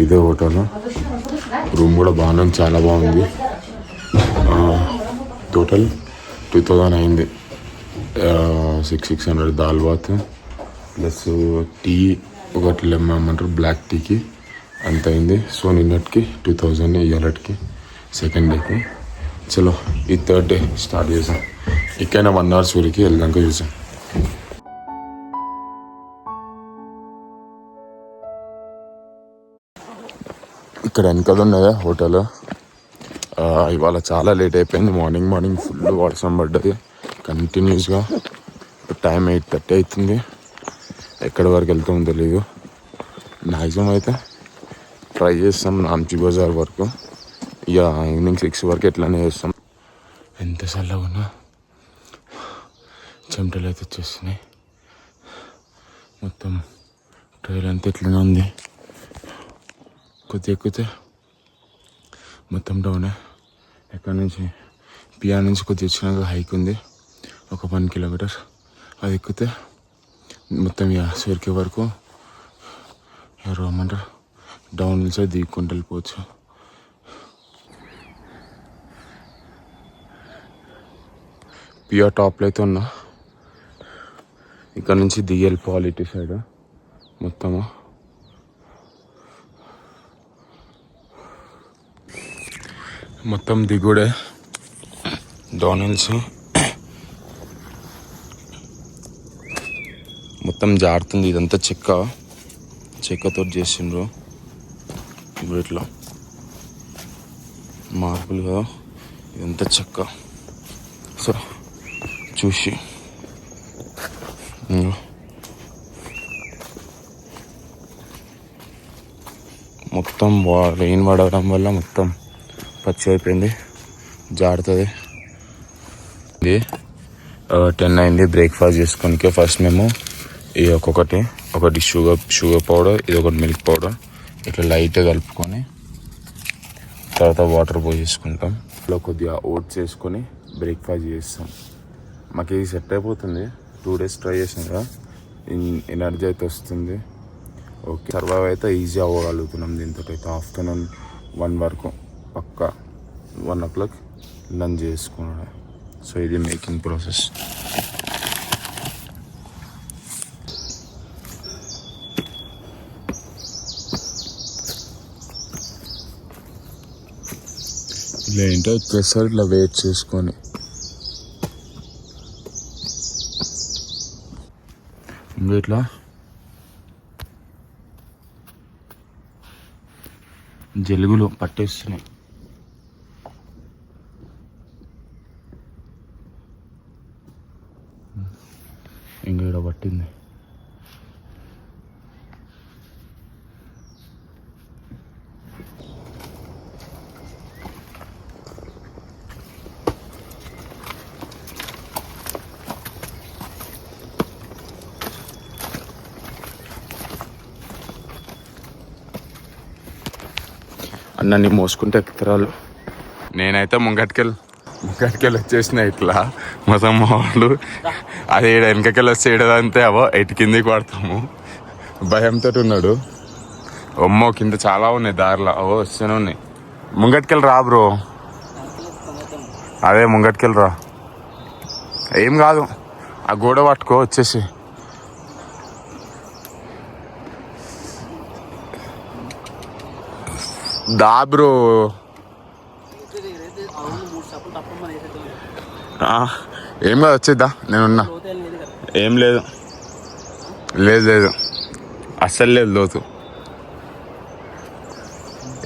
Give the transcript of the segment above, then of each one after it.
ఇదే hotel. Room కూడా బాగానే చాలా బాగుంది. టోటల్ 2000 అయింది. 600 దాల్ బాత్ ప్లస్ టీ ఒకటి ఏమంటారు బ్లాక్ టీకి అంత అయింది. సో నిన్నటికి 2000, ఇవాళకి సెకండ్ డేకి. చలో ఈ థర్డ్ డే స్టార్ట్ చేసాం. ఇక్కడైనా 1 hour సూరికి వెళ్ళాక చూసాం. ఇక్కడ వెనకాల ఉన్నదా హోటల్. ఇవాళ చాలా లేట్ అయిపోయింది. మార్నింగ్ ఫుల్ వర్షం పడ్డది కంటిన్యూస్గా. టైం 8:30 అవుతుంది. ఎక్కడి వరకు వెళ్తామో తెలీదు. మ్యాక్సిమం అయితే ట్రై చేస్తాం నామ్చి బజార్ వరకు. ఇక ఈవినింగ్ 6 వరకు ఎట్లానే చేస్తాం. ఎంత చల్లగా ఉన్నా చెమటలు అయితే వచ్చేస్తున్నాయి. మొత్తం ట్రైల్ అంతా ఎట్లనే ఉంది. కొద్ది ఎక్కితే మొత్తం డౌనే. ఎక్కడి నుంచి పిఆర్ నుంచి కొద్ది వచ్చినాక హైక్ ఉంది ఒక 1 kilometer. అది ఎక్కితే మొత్తం సూర్కి వరకు ఏమంటారు డౌన్ నుంచి దిగుకుంటూ వెళ్ళిపోవచ్చు. పిఆర్ టాప్లో అయితే ఉన్నా. ఇక్కడ నుంచి దిగి వెళ్ళిపోవాలి ఇటు సైడ్ మొత్తము. మొత్తం దిగుడే డౌన్ హిల్స్. మొత్తం జారుతుంది. ఇదంతా చెక్కతో చేసిండ్రు. ఇప్పుడు ఇట్లా మార్పులు కదా, ఇదంతా చెక్క. సో చూసి మొత్తం రెయిన్ పడడం వల్ల మొత్తం పచ్చి అయిపోయింది, జారుతుంది. 10 అయింది. బ్రేక్ఫాస్ట్ చేసుకోనికే ఫస్ట్ మేము ఈ ఒకటి షుగర్ పౌడర్, ఇది ఒకటి మిల్క్ పౌడర్ ఇట్లా లైట్గా కలుపుకొని తర్వాత వాటర్ పోసేసుకుంటాం. ఇలా కొద్దిగా ఓట్స్ వేసుకొని బ్రేక్ఫాస్ట్ చేస్తాం. మాకు ఇది సెట్ అయిపోతుంది. 2 days ట్రై చేసాం కదా, ఎనర్జీ అయితే వస్తుంది. ఓకే, సర్వైవ్ అయితే ఈజీ అవ్వగలుగుతున్నాం దీంతో అయితే. ఆఫ్టర్నూన్ 1 వరకు పక్కా 1 o'clock లంచ్ చేసుకున్నాడు. సో ఇది మేకింగ్ ప్రాసెస్. ఇలా ఏంటో ప్రెషర్ ఇట్లా వెయిట్ చేసుకొని ఇంకా ఇట్లా జలుగులు పట్టేస్తున్నాయి. ఇంకా ఇక్కడ పట్టింది. అన్నీ మోసుకుంటే ఎక్కుతారు. నేనైతే ముంగటికెళ్ళి వచ్చేసిన ఇట్లా. మొత్తం మా వాళ్ళు అది వెనకకెళ్ళి వచ్చి ఏడదంతే అవో ఎటు కిందికి పడతాము భయంతో ఉన్నాడు. అమ్మో కింద చాలా ఉన్నాయి దారిలో, అవో వస్తూనే ఉన్నాయి. ముంగటికెళ్ళి రా బ్రో, అదే ముంగటికెళ్ళి రా, ఏం కాదు. ఆ గోడ పట్టుకో వచ్చేసి. దా బ్రో, ఏం కాదు వచ్చేద్దా, నేనున్నా. ఏం లేదు అస్సలు లేదు లోతు.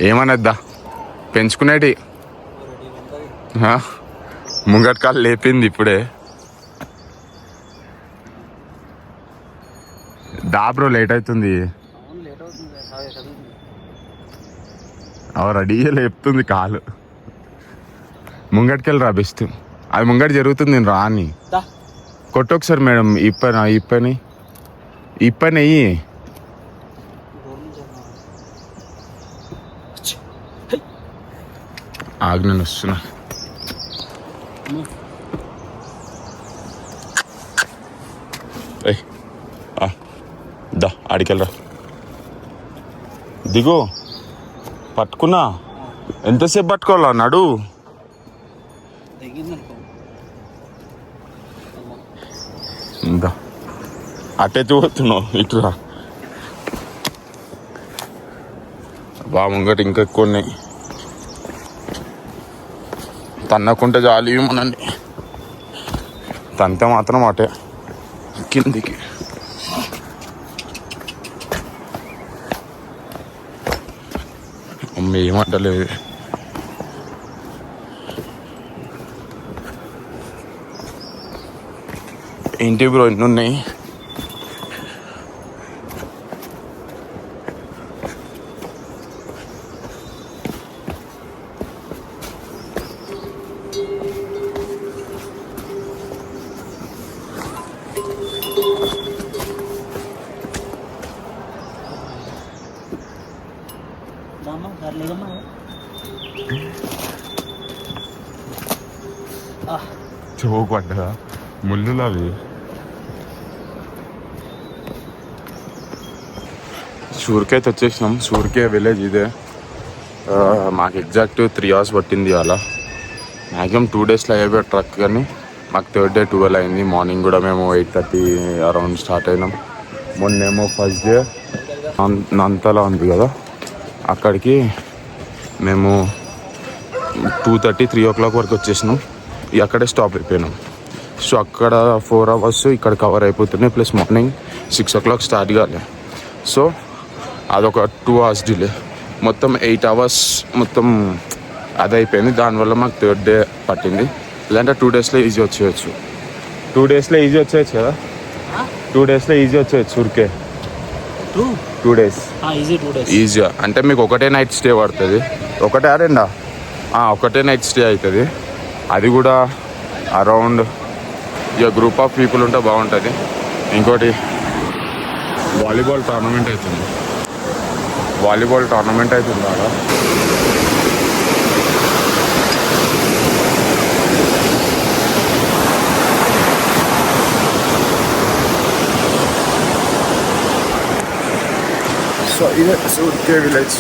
ఏమనద్దా, పెంచుకునేటి. ముంగట్కాలు లేపింది ఇప్పుడే. దా బ్రో, లేట్ అవుతుంది. రెడీగా లేపుతుంది కాలు. ముంగటికెళ్ళి రా బెస్ట్. అది ముంగటి జరుగుతుంది, నేను రాని. కొట్టొకసారి మేడం. ఇప్పని అయ్యి ఆగు, నేను వస్తున్నా. దా ఆడికెళ్ళరా, దిగు. పట్టుకున్నా. ఎంతసేపు పట్టుకోవాలా నడు? ఇంకా అటే చూస్తున్నావు, ఇటురా. ముంగట ఇంకా ఎక్కువ ఉన్నాయి. తన్నకుంటే జాలి మనల్ని, తంతే మాత్రం అటే కిందికి. అమ్మ ఏమంటలేదు. ఏంటి బ్రో ఎన్ని ఉన్నాయి? చోకు పడ్డా ముళ్ళులు అవి. సూర్కైతే వచ్చేసినాం. సూర్కే విలేజ్ ఇదే. మాకు ఎగ్జాక్ట్ 3 hours పట్టింది. అలా మ్యాక్సిమం 2 daysలో అయిపోయి ట్రక్, కానీ మాకు 3rd day 12 అయింది. మార్నింగ్ కూడా మేము 8:30 అరౌండ్ స్టార్ట్ అయినాం. మొన్నేమో ఫస్ట్ డే నంతలా ఉంది కదా, అక్కడికి మేము 2:30, 3 o'clock వరకు వచ్చేసినాం. అక్కడే స్టాప్ అయిపోయినాం. సో అక్కడ 4 hours ఇక్కడ కవర్ అయిపోతున్నాయి. ప్లస్ మార్నింగ్ 6 o'clock స్టార్ట్ కాలే. సో అదొక 2 hours డిలే. మొత్తం 8 hours మొత్తం అది అయిపోయింది. దానివల్ల మాకు 3rd day పట్టింది. లేదంటే 2 daysలో ఈజీ వచ్చేయచ్చు. 2 daysలో ఈజీ వచ్చేయచ్చు కదా. 2 daysలో ఈజీ వచ్చేయచ్చు ఊరికే. 2 days ఈజీగా అంటే మీకు ఒకటే నైట్ స్టే పడుతుంది. ఒకటే రెండా? ఒకటే నైట్ స్టే అవుతుంది. అది కూడా అరౌండ్ ఇక గ్రూప్ ఆఫ్ పీపుల్ ఉంటే బాగుంటుంది. ఇంకోటి వాలీబాల్ టోర్నమెంట్ అవుతుంది. ఆడ సో ఇదే సూర్కే విలేజ్.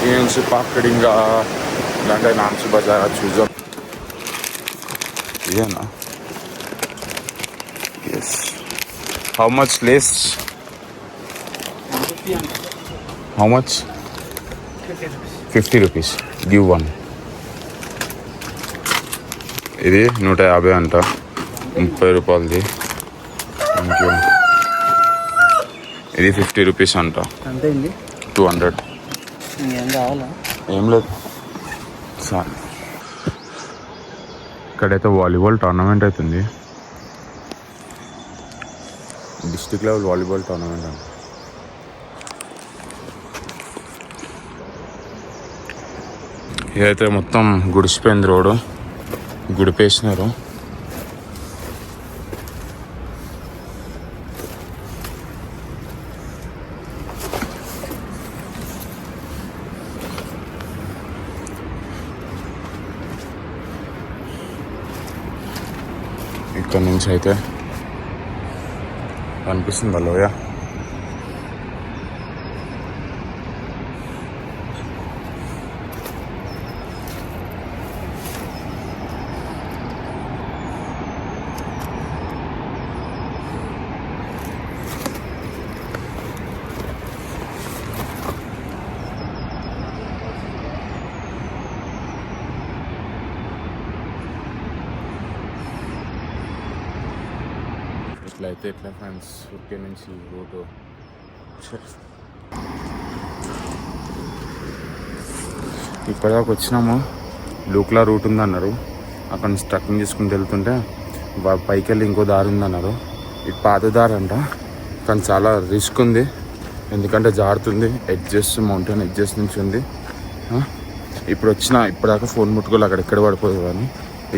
ఈ నుంచి పాకడింగా లేదంటే నాన్సి బజార్ చూద్దాం. ఇదేనా? Yes. How much less? How much? 50 rupees. Give 1. ఇది 150 అంట. 30 రూపాయలది. ఇంకే ఇది 50 rupees అంట. 200. ఏం లేదు సార్. ఇక్కడైతే వాలీబాల్ టోర్నమెంట్ అవుతుంది. డిస్ట్రిక్ట్ లెవెల్ వాలీబాల్ టోర్నమెంట్ అంట. ఇదైతే మొత్తం గుడిసిపోయింది రోడ్డు, గుడిపేసినారు. ఇక్కడ నుంచి అయితే అనిపిస్తుంది లోయ. ఇట్లయితే ఎట్లా ఫ్రెండ్స్ ఊరికే నుంచి రోడ్డు ఇప్పటిదాకా వచ్చినాము. లూక్లా రూట్ ఉందన్నారు. అక్కడ నుంచి ట్రక్కింగ్ చేసుకుంటూ వెళ్తుంటే పైకి వెళ్ళి ఇంకో దారి ఉందన్నారు. ఇది పాత దారి అంట, కానీ చాలా రిస్క్ ఉంది. ఎందుకంటే జారుతుంది. ఎడ్జెస్ మౌంటైన్ ఎడ్జెస్ నుంచి ఉంది. ఇప్పటిదాకా ఫోన్ ముట్టుకోవాలి అక్కడ ఎక్కడ పడిపోదు. కానీ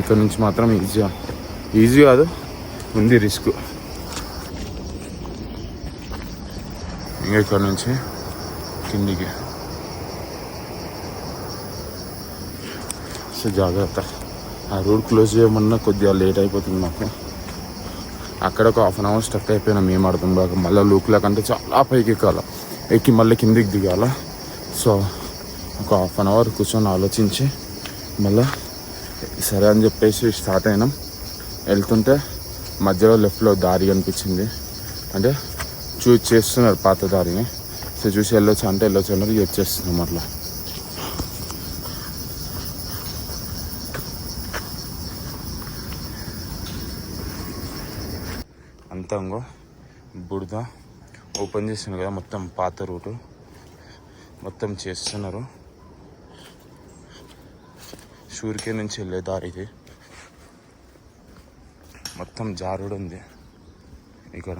ఇక్కడ నుంచి మాత్రం ఈజీ కాదు, ఉంది రిస్క్. ఇంకా ఇక్కడ నుంచి కిందికి. సో జాగ్రత్త. ఆ రోడ్ క్లోజ్ చేయమన్నా కొద్దిగా లేట్ అయిపోతుంది మాకు. అక్కడ ఒక 1/2 hour స్టక్ అయిపోయినా. మేము అర్థం కాక మళ్ళీ లూక్లా కంటే చాలా పైకి ఎక్కాలి. ఎక్కి మళ్ళీ కిందికి దిగాల. సో ఒక హాఫ్ అన్ అవర్ కూర్చొని ఆలోచించి మళ్ళీ సరే అని చెప్పేసి స్టార్ట్ అయినాం. వెళ్తుంటే మధ్యలో లెఫ్ట్లో దారి కనిపించింది. అంటే చూస్ చేస్తున్నారు పాత దారిని. సో చూసి వెళ్ళొచ్చు అంటే వెళ్ళొచ్చు అన్నది వచ్చేస్తున్నాం అట్లా. అంతా ఇంకో బురద ఓపెన్ చేస్తున్నారు కదా, మొత్తం పాత రూటు మొత్తం చేస్తున్నారు. షూరికే నుంచి వెళ్ళే దారి ఇది. మొత్తం జారుడు ఉంది ఇక్కడ.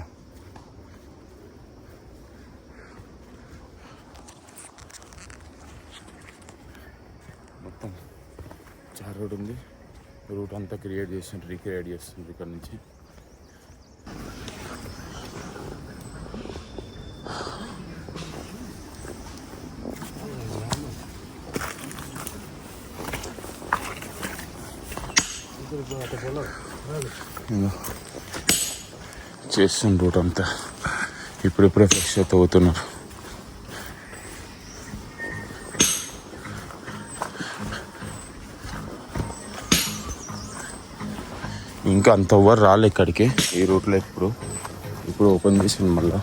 మొత్తం జారుడు ఉంది. రూట్ అంతా రీక్రియేట్ చేస్తుంది ఇక్కడ నుంచి. చేస్తుంది రూట్ అంతా. ఇప్పుడిప్పుడే ఫ్రెష్ అవుతున్నారు. ఇంకా అంత ఓవర్ రాలే ఇక్కడికి ఈ రూట్లో. ఇప్పుడు ఓపెన్ చేసింది మళ్ళీ.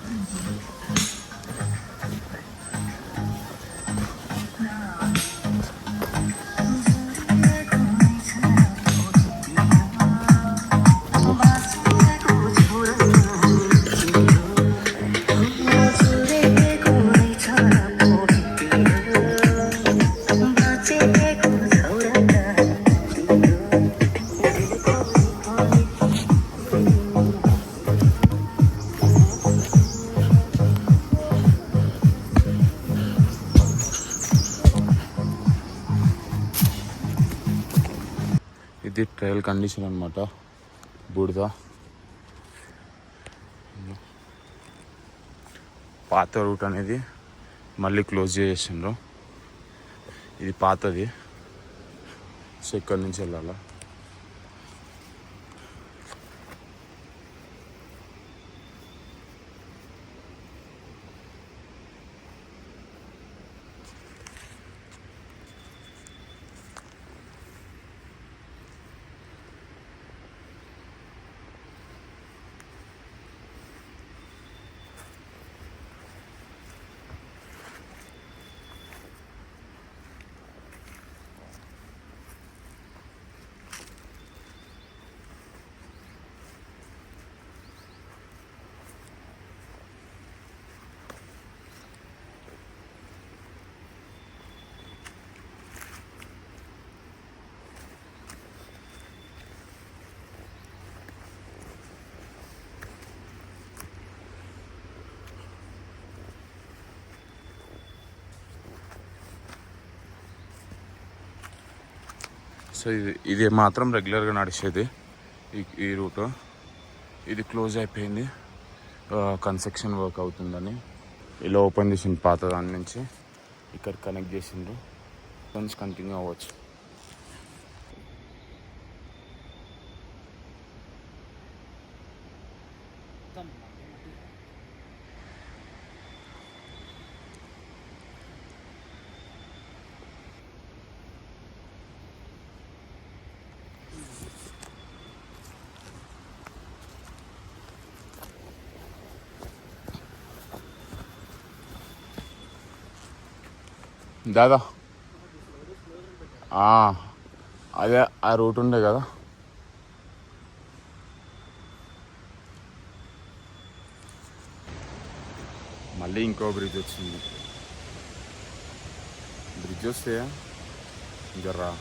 ఇది ట్రయల్ కండిషన్ అనమాట. బురద పాత రూట్ అనేది మళ్ళీ క్లోజ్ చేసిండ్రు. ఇది పాతది. సో ఇక్కడి నుంచి వెళ్ళాలా. సో ఇది మాత్రం రెగ్యులర్గా నడిచేది ఈ రూటు. ఇది క్లోజ్ అయిపోయింది కన్స్ట్రక్షన్ వర్క్ అవుతుందని. ఇలా ఓపెన్ చేసింది పాత దాని నుంచి. ఇక్కడ కనెక్ట్ చేసిండ్రు. కొంచెం కంటిన్యూ అవ్వచ్చు. దాదా అదే ఆ రూట్ ఉండే కదా. మళ్ళీ ఇంకో బ్రిడ్జ్ వచ్చింది. బ్రిడ్జ్ వస్తే జర్రా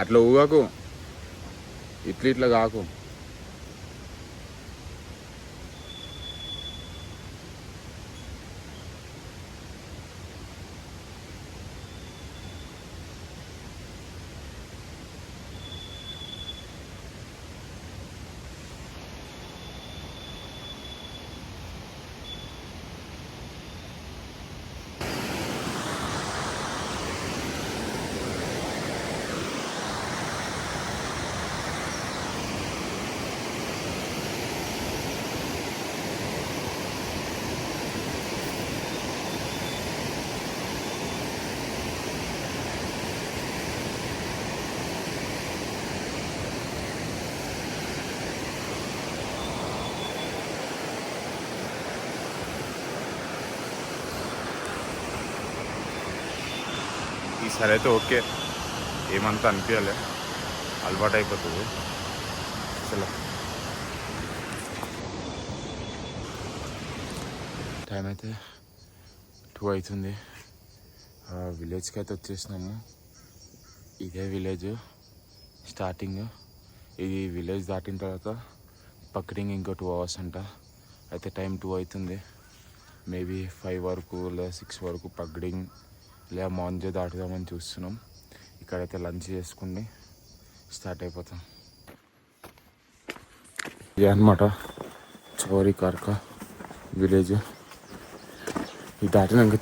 అట్లా ఊగాకు, ఇట్లా కాకు. ఈసారి అయితే ఓకే, ఏమంతా అనిపించాలి, అలవాటు అయిపోతుంది. అసలు టైం అయితే 2 అవుతుంది. విలేజ్కి అయితే వచ్చేసినాము. ఇదే విలేజ్ స్టార్టింగ్. ఇది విలేజ్ దాటిన తర్వాత పక్కడింగ్ ఇంకో 2 hours అంట. అయితే టైం 2 అవుతుంది. మేబీ 5 వరకు లేదా 6 వరకు పక్కడింగ్ లేదా మాంజే దాటుదామని చూస్తున్నాం. ఇక్కడైతే లంచ్ చేసుకుని స్టార్ట్ అయిపోతాం. ఇది అనమాట చౌరీ కార్కా విలేజ్. ఇది దాటినాక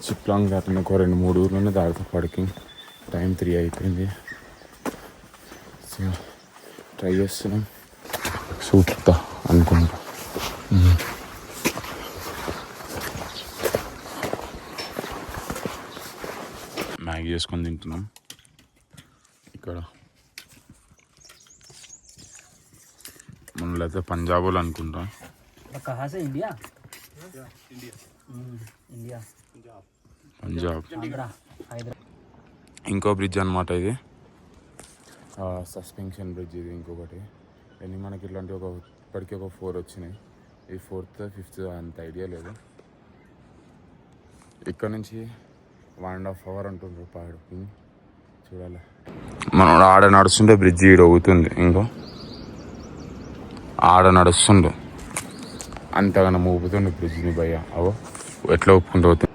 చిప్లాంగ్ దాటిన ఒక 2-3 ఊర్లోనే దాటుతా పడికింగ్. టైం 3 అయిపోయింది. సో ట్రై చేస్తున్నాం, చూపుతా అనుకుంటా. మ్యాగీ చేసుకొని తింటున్నాం ఇక్కడ. మనలో అయితే పంజాబ్ వాళ్ళు అనుకుంటా. పంజాబ్. ఇంకో బ్రిడ్జ్ అనమాట ఇది, సస్పెన్షన్ బ్రిడ్జ్. ఇది ఇంకొకటి. కానీ మనకి ఇట్లాంటి ఇప్పటికీ ఒక 4 వచ్చినాయి. ఇది 4th 5th అంత ఐడియా లేదు. ఇక్కడ నుంచి 1.5 hour అంటుండ్రు పాడుకి. చూడాలి. మనం ఆడ నడుస్తుంటే బ్రిడ్జ్ ఈడ ఊగుతుంది. ఇంకో ఆడ నడుస్తుండు అంతగానో ఊపుతుండు బ్రిడ్జ్ని భయ్య. అవో ఎట్లా ఊపుకుంటూ పోతుంది.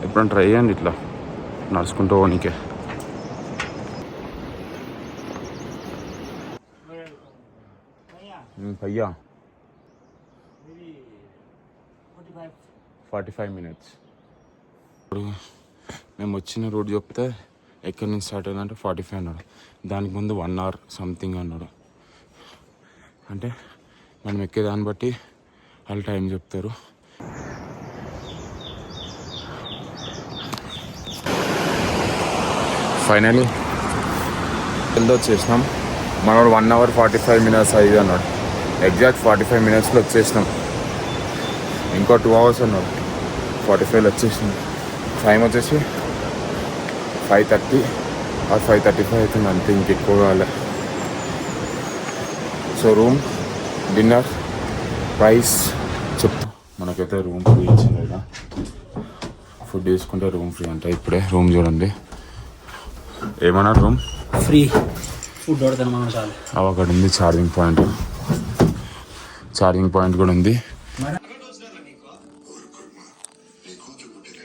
ఎప్పుడైనా ట్రై చేయండి ఇట్లా నడుచుకుంటూ పోనీకే. భయ్యా 45 minutes. ఇప్పుడు మేము వచ్చిన రోడ్ చెప్తే ఎక్కడి నుంచి స్టార్ట్ అయిందంటే 45 అన్నాడు. దానికి ముందు 1 hour సంథింగ్ అన్నాడు. అంటే మనం ఎక్కేదాన్ని బట్టి వాళ్ళు టైం చెప్తారు. ఫైనలీ వచ్చేసినాం. మనోడు 1 hour 45 minutes అయ్యి అన్నాడు. ఎగ్జాక్ట్ 45 minutesలో వచ్చేసినాం. ఇంకో 2 hours అన్నాడు. 45లో వచ్చేసినాం. టైం వచ్చేసి 5:30 or 5:35 అవుతుంది అంతే, ఇంకెక్కువ కావాలి. సో రూమ్, డిన్నర్, ప్రైస్ చెప్తా. మనకైతే రూమ్ ఫ్రీ ఇచ్చింది కదా. ఫుడ్ తీసుకుంటే రూమ్ ఫ్రీ అంట. ఇప్పుడే రూమ్ చూడండి. ఏమన్నా రూమ్ ఫ్రీ, ఫుడ్ అక్కడ ఉంది. ఛార్జింగ్ పాయింట్ కూడా ఉంది.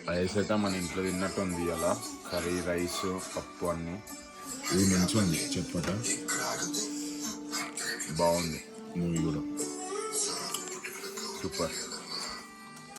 రైస్ అయితే మన ఇంట్లో తిన్నట్టు ఉంది. అలా కర్రీ, రైస్, పప్పు అన్నీ. ఇది మంచిగా ఉంది, చెప్పట బాగుంది. మూవీ కూడా సూపర్.